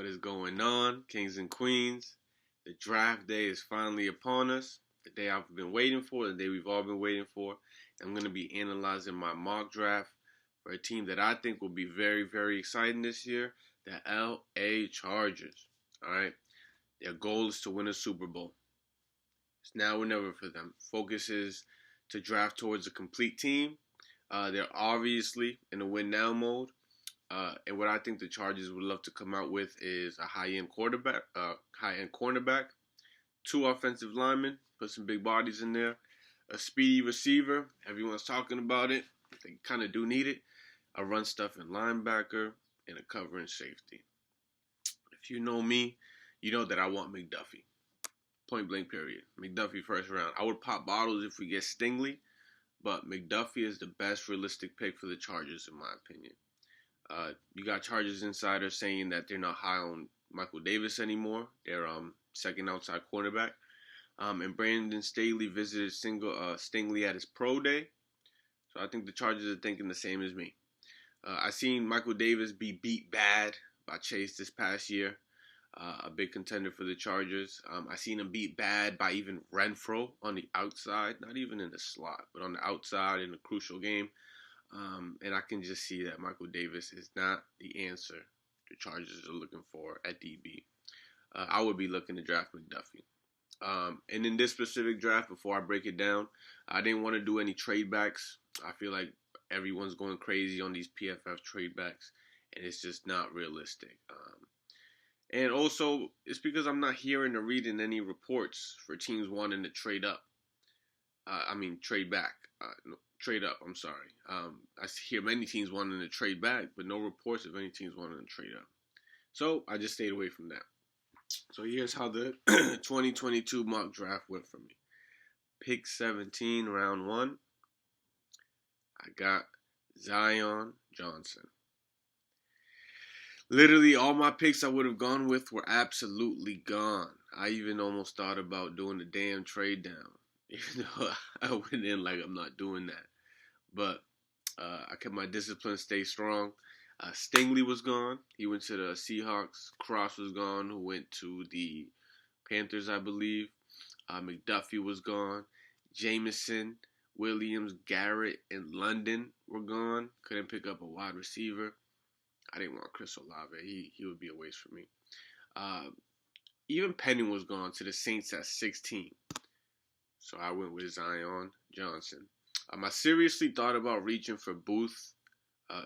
is going on, kings and queens? The draft day is finally upon us. The day I've been waiting for, the day we've all been waiting for. I'm going to be analyzing my mock draft for a team that I think will be very, very exciting this year, the LA Chargers. All right. Their goal is to win a Super Bowl. It's now or never for them. Focus is to draft towards a complete team. They're obviously in a win now mode. And what I think the Chargers would love to come out with is a high-end cornerback, two offensive linemen, put some big bodies in there, a speedy receiver. Everyone's talking about it. They kind of do need it. A run-stuffing linebacker and a covering safety. If you know me, you know that I want McDuffie. Point blank period. McDuffie first round. I would pop bottles if we get Stingley, but McDuffie is the best realistic pick for the Chargers in my opinion. You got Chargers insiders saying that they're not high on Michael Davis anymore. They're second outside cornerback. And Brandon Staley visited Stingley at his pro day. So I think the Chargers are thinking the same as me. I seen Michael Davis be beat bad by Chase this past year. A big contender for the Chargers. I seen him beat bad by even Renfro on the outside. Not even in the slot, but on the outside in a crucial game. And I can just see that Michael Davis is not the answer the Chargers are looking for at DB. I would be looking to draft McDuffie. And in this specific draft, before I break it down, I didn't want to do any trade backs. I feel like everyone's going crazy on these PFF trade backs, and it's just not realistic. And also, it's because I'm not hearing or reading any reports for teams wanting to trade up. Trade back. Trade up, I'm sorry. I hear many teams wanting to trade back, but no reports of any teams wanting to trade up. So I just stayed away from that. So here's how the 2022 mock draft went for me. Pick 17, round 1. I got Zion Johnson. Literally all my picks I would have gone with were absolutely gone. I even almost thought about doing the damn trade down. Even though I went in like I'm not doing that. But I kept my discipline, stay strong. Stingley was gone. He went to the Seahawks. Cross was gone, who went to the Panthers, I believe. McDuffie was gone. Jameson, Williams, Garrett, and London were gone. Couldn't pick up a wide receiver. I didn't want Chris Olave. He would be a waste for me. Even Penning was gone to the Saints at 16. So I went with Zion Johnson. I seriously thought about reaching for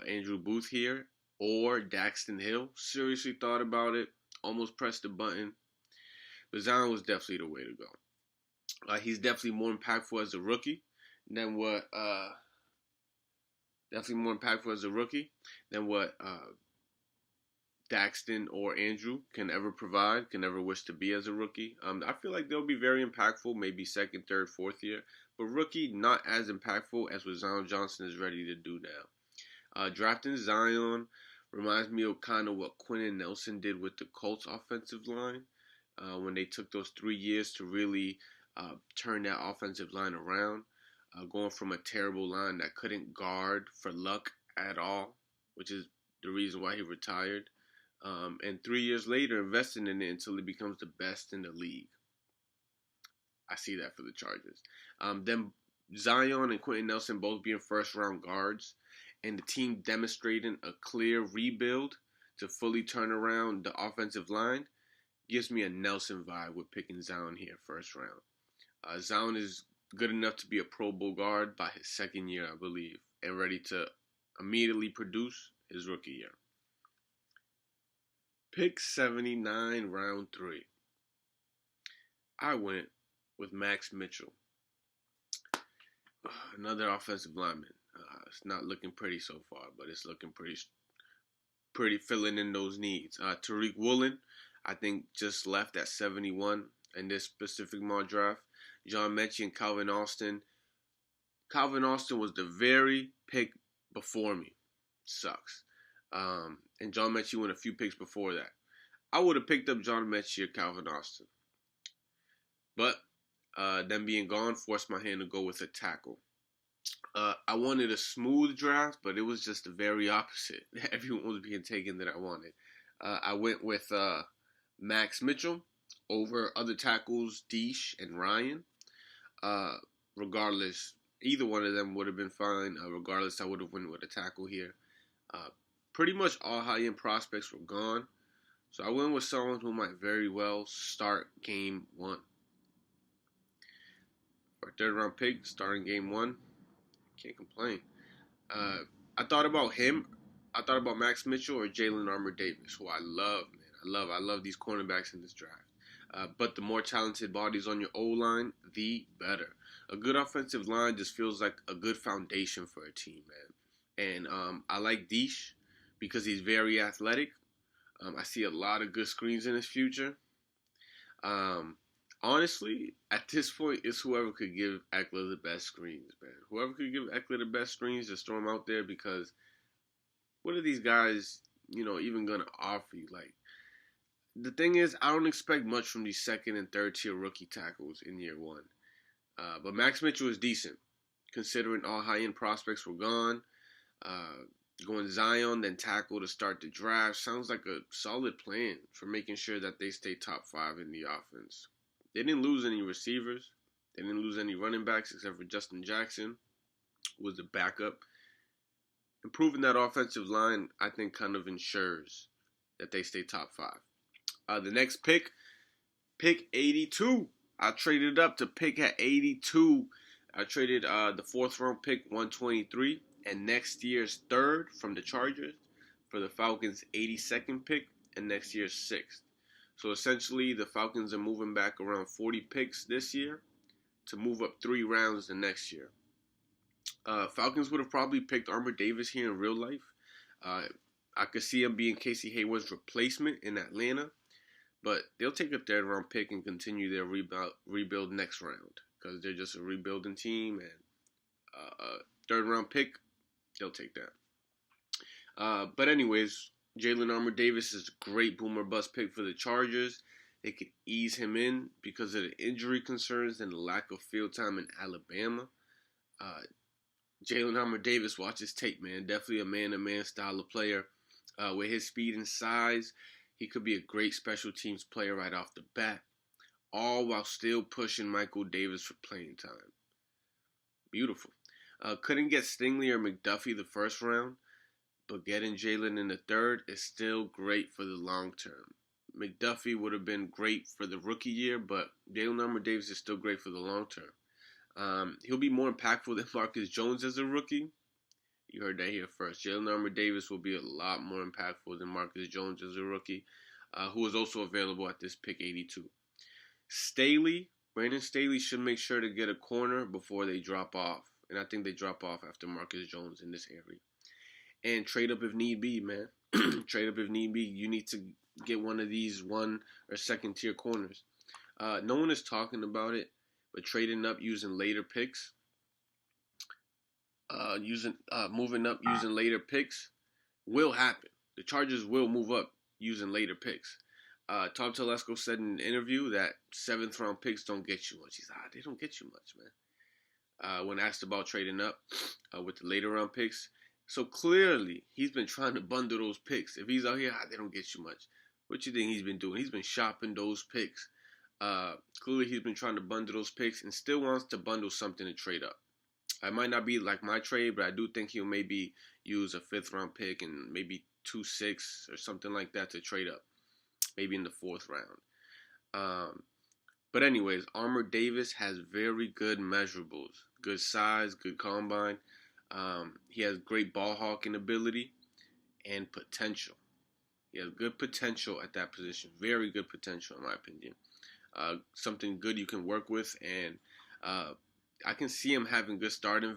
Andrew Booth here, or Daxton Hill. Seriously thought about it. Almost pressed the button. But Zion was definitely the way to go. He's definitely more impactful as a rookie than what Daxton or Andrew can ever provide, can ever wish to be as a rookie. I feel like they'll be very impactful, maybe second, third, fourth year. But rookie, not as impactful as what Zion Johnson is ready to do now. Drafting Zion reminds me of kind of what Quentin Nelson did with the Colts offensive line when they took those 3 years to really turn that offensive line around. Going from a terrible line that couldn't guard for luck at all, which is the reason why he retired. And 3 years later, investing in it until it becomes the best in the league. I see that for the Chargers. Then Zion and Quentin Nelson both being first-round guards, and the team demonstrating a clear rebuild to fully turn around the offensive line gives me a Nelson vibe with picking Zion here first round. Zion is good enough to be a Pro Bowl guard by his second year, I believe, and ready to immediately produce his rookie year. Pick 79, round 3. I went with Max Mitchell. Another offensive lineman. It's not looking pretty so far, but it's looking pretty filling in those needs. Tariq Woolen, I think, just left at 71 in this specific mock draft. John Mechie and Calvin Austin. Calvin Austin was the very pick before me. Sucks. And John Mechie went a few picks before that. I would have picked up John Mechie or Calvin Austin. But them being gone forced my hand to go with a tackle. I wanted a smooth draft, but it was just the very opposite. Everyone was being taken that I wanted. I went with Max Mitchell over other tackles, Deesh and Ryan. Uh, Regardless, either one of them would have been fine. Regardless, I would have went with a tackle here. Uh, Pretty much all high-end prospects were gone. So I went with someone who might very well start game one. For a third round pick, starting game one, can't complain. Uh, I thought about him. I thought about Max Mitchell or Jaylyn Armour Davis, who I love, man. I love these cornerbacks in this draft. But the more talented bodies on your O line, the better. A good offensive line just feels like a good foundation for a team, man. And I like Deesh because he's very athletic. I see a lot of good screens in his future. Honestly, at this point, it's whoever could give Eckler the best screens, man. Whoever could give Eckler the best screens, just throw him out there because what are these guys, even going to offer you? Like, the thing is, I don't expect much from these second and third tier rookie tackles in year one. But Max Mitchell is decent, considering all high-end prospects were gone. Going Zion, then tackle to start the draft sounds like a solid plan for making sure that they stay top 5 in the offense. They didn't lose any receivers. They didn't lose any running backs except for Justin Jackson, who was the backup. Improving that offensive line, I think, kind of ensures that they stay top 5. The next pick 82. I traded up to pick at 82. I traded the 4th round pick, 123. And next year's 3rd from the Chargers for the Falcons' 82nd pick and next year's 6th. So essentially, the Falcons are moving back around 40 picks this year to move up 3 rounds the next year. Falcons would have probably picked Armour Davis here in real life. I could see him being Casey Hayward's replacement in Atlanta, but they'll take a 3rd round pick and continue their rebuild next round because they're just a rebuilding team, and a 3rd round pick, they'll take that. But anyways, Jaylyn Armour Davis is a great boomer bust pick for the Chargers. They could ease him in because of the injury concerns and the lack of field time in Alabama. Jaylyn Armour Davis, watch his tape, man. Definitely a man-to-man style of player. With his speed and size, he could be a great special teams player right off the bat, all while still pushing Michael Davis for playing time. Beautiful. Couldn't get Stingley or McDuffie the 1st round, but getting Jaylyn in the 3rd is still great for the long term. McDuffie would have been great for the rookie year, but Jaylyn Armour Davis is still great for the long term. He'll be more impactful than Marcus Jones as a rookie. You heard that here first. Jaylyn Armour Davis will be a lot more impactful than Marcus Jones as a rookie, who is also available at this pick 82. Brandon Staley should make sure to get a corner before they drop off. And I think they drop off after Marcus Jones in this area. And trade up if need be, man. Trade up if need be. You need to get one of these 1- or 2nd tier corners. No one is talking about it, but trading up using later picks, moving up using later picks will happen. The Chargers will move up using later picks. Tom Telesco said in an interview that 7th round picks don't get you much. He's they don't get you much, man. When asked about trading up with the later round picks. So clearly, he's been trying to bundle those picks. If he's out here, they don't get you much. What you think he's been doing? He's been shopping those picks. Clearly, he's been trying to bundle those picks and still wants to bundle something to trade up. It might not be like my trade, but I do think he'll maybe use a 5th round pick and maybe 2-6 or something like that to trade up. Maybe in the 4th round. But anyways, Armour Davis has very good measurables. Good size, good combine. He has great ball hawking ability and potential. He has good potential at that position. Very good potential, in my opinion. Something good you can work with. And I can see him having good starting.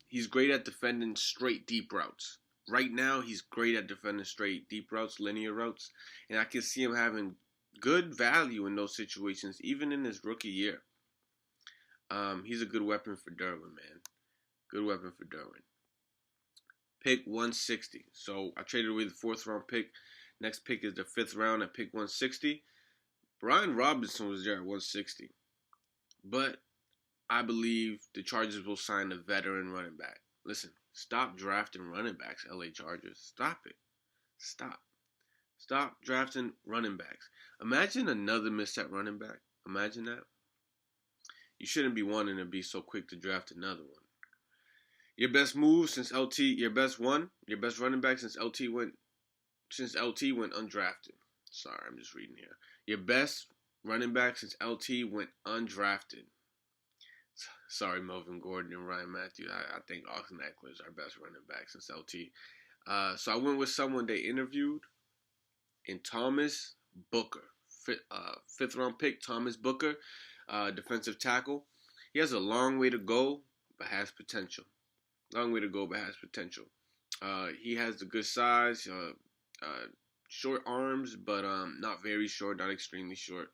He's great at defending straight deep routes. Right now, he's great at defending straight deep routes, linear routes. And I can see him having good value in those situations, even in his rookie year. He's a good weapon for Derwin, man. Good weapon for Derwin. Pick 160. So I traded away the 4th round pick. Next pick is the 5th round at pick 160. Brian Robinson was there at 160. But I believe the Chargers will sign a veteran running back. Listen, stop drafting running backs, LA Chargers. Stop it. Stop Stop drafting running backs. Imagine another miss at running back. Imagine that. You shouldn't be wanting to be so quick to draft another one. Your best move since LT, your best running back since LT went undrafted. Sorry, I'm just reading here. Your best running back since LT went undrafted. Sorry, Melvin Gordon and Ryan Matthews. I think Austin Eckler is our best running back since LT. So I went with someone they interviewed in Thomas Booker. Fifth round pick, Thomas Booker, defensive tackle. He has a long way to go, but has potential. He has the good size, short arms, but not very short, not extremely short.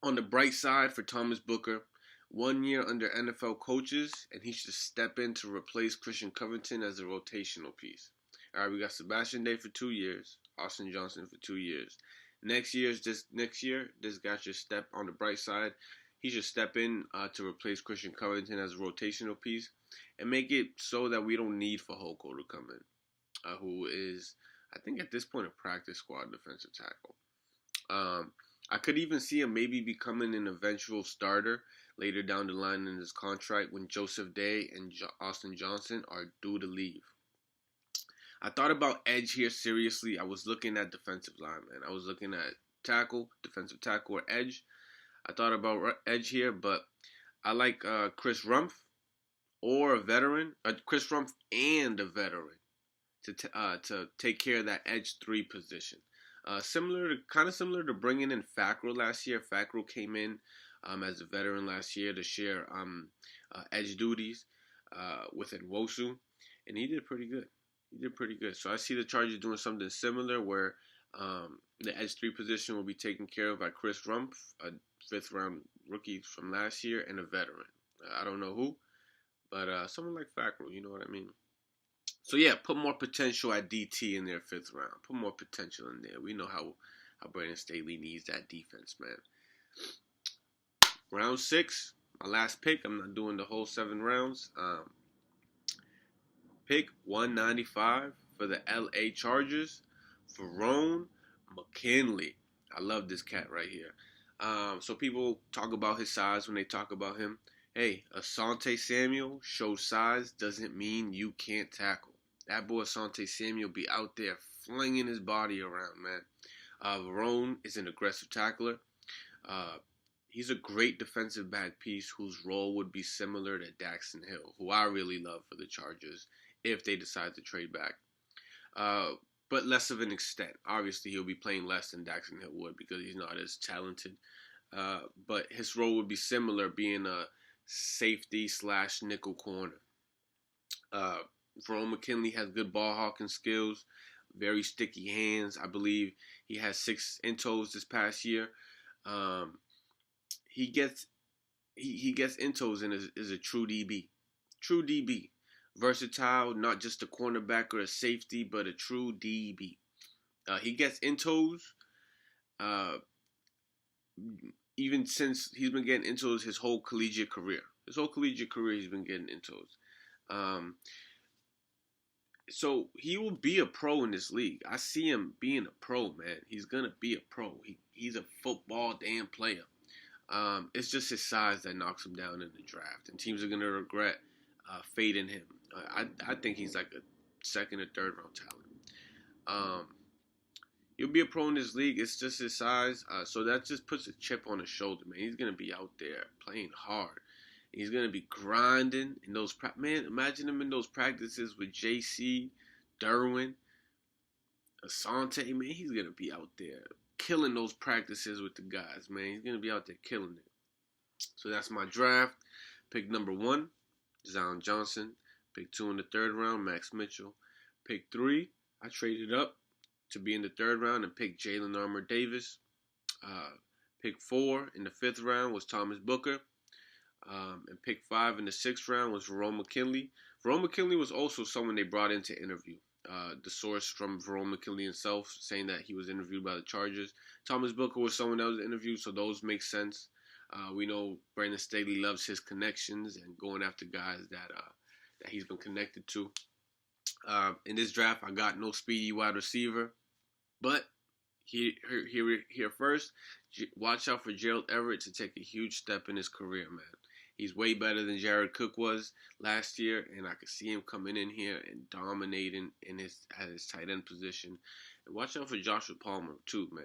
On the bright side for Thomas Booker, 1 year under NFL coaches, and he should step in to replace Christian Covington as a rotational piece. All right, we got Sebastian Day for 2 years, Austin Johnson for 2 years. Next year, this guy should step on the bright side. He should step in to replace Christian Covington as a rotational piece and make it so that we don't need Fehoko to come in, who is, I think at this point, a practice squad defensive tackle. I could even see him maybe becoming an eventual starter later down the line in his contract when Joseph Day and Austin Johnson are due to leave. I thought about edge here seriously. I was looking at defensive lineman. I was looking at defensive tackle or edge. I thought about edge here, but I like Chris Rumph or a veteran, Chris Rumph and a veteran to take care of that edge 3 position. Similar to bringing in Fackrell last year. Fackrell came in as a veteran last year to share edge duties with Nwosu, and he did pretty good. So I see the Chargers doing something similar where the edge 3 position will be taken care of by Chris Rumph, a 5th round rookie from last year, and a veteran. I don't know who, but someone like Fackrell, you know what I mean? So yeah, put more potential at DT in their 5th round. Put more potential in there. We know how Brandon Staley needs that defense, man. Round 6, my last pick. I'm not doing the whole 7 rounds. Pick 195 for the LA Chargers, Verone McKinley. I love this cat right here. So people talk about his size when they talk about him. Hey, Asante Samuel shows size doesn't mean you can't tackle. That boy Asante Samuel be out there flinging his body around, man. Verone is an aggressive tackler. He's a great defensive back piece whose role would be similar to Daxton Hill, who I really love for the Chargers if they decide to trade back. But less of an extent. Obviously, he'll be playing less than Daxton Hill would because he's not as talented. But his role would be similar, being a safety / nickel corner. Verone McKinley has good ball hawking skills, very sticky hands. I believe he has 6 intos this past year. He gets intos and is a true DB. Versatile, not just a cornerback or a safety, but a true DB. He gets intos, even since he's been getting intos his whole collegiate career. He's been getting intos. So he will be a pro in this league. I see him being a pro, man. He's gonna be a pro. He's a football damn player. It's just his size that knocks him down in the draft, and teams are gonna regret fading him. I think he's like a 2nd or 3rd round talent. He'll be a pro in this league. It's just his size, so that just puts a chip on his shoulder, man. He's gonna be out there playing hard. He's gonna be grinding in those man. Imagine him in those practices with JC, Derwin, Asante. Man, he's gonna be out there killing those practices with the guys, man. He's gonna be out there killing it. So that's my draft. Pick number 1, Zion Johnson. Pick 2 in the 3rd round, Max Mitchell. Pick 3, I traded up to be in the 3rd round and pick Jaylyn Armour Davis. Pick 4 in the 5th round was Thomas Booker. And pick 5 in the 6th round was Verone McKinley. Verone McKinley was also someone they brought in to interview. The source from Verone McKinley himself saying that he was interviewed by the Chargers. Thomas Booker was someone that was interviewed, so those make sense. We know Brandon Staley loves his connections and going after guys that he's been connected to. In this draft, I got no speedy wide receiver, but here first, watch out for Gerald Everett to take a huge step in his career, man. He's way better than Jared Cook was last year, and I could see him coming in here and dominating at his tight end position. And watch out for Joshua Palmer too, man.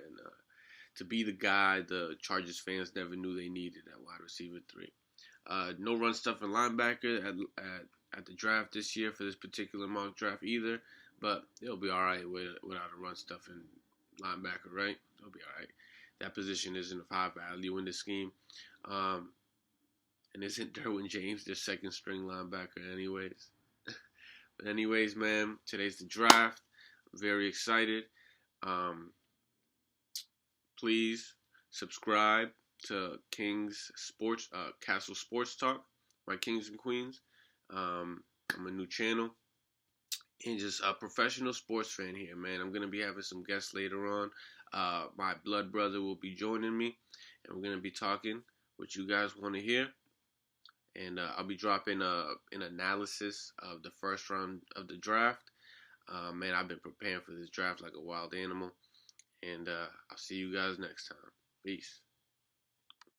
To be the guy the Chargers fans never knew they needed at wide receiver 3. No run stuffing linebacker at the draft this year for this particular mock draft either, but it'll be all right without a run stuffing linebacker, right? It'll be all right. That position isn't of high value in the scheme. And isn't Derwin James their second string linebacker anyways? But anyways, man, today's the draft. I'm very excited. Please subscribe to King's Sports, Castle Sports Talk by Kings and Queens. I'm a new channel. And just a professional sports fan here, man. I'm going to be having some guests later on. My blood brother will be joining me. And we're going to be talking what you guys want to hear. And I'll be dropping an analysis of the first round of the draft. Man, I've been preparing for this draft like a wild animal. And I'll see you guys next time. Peace.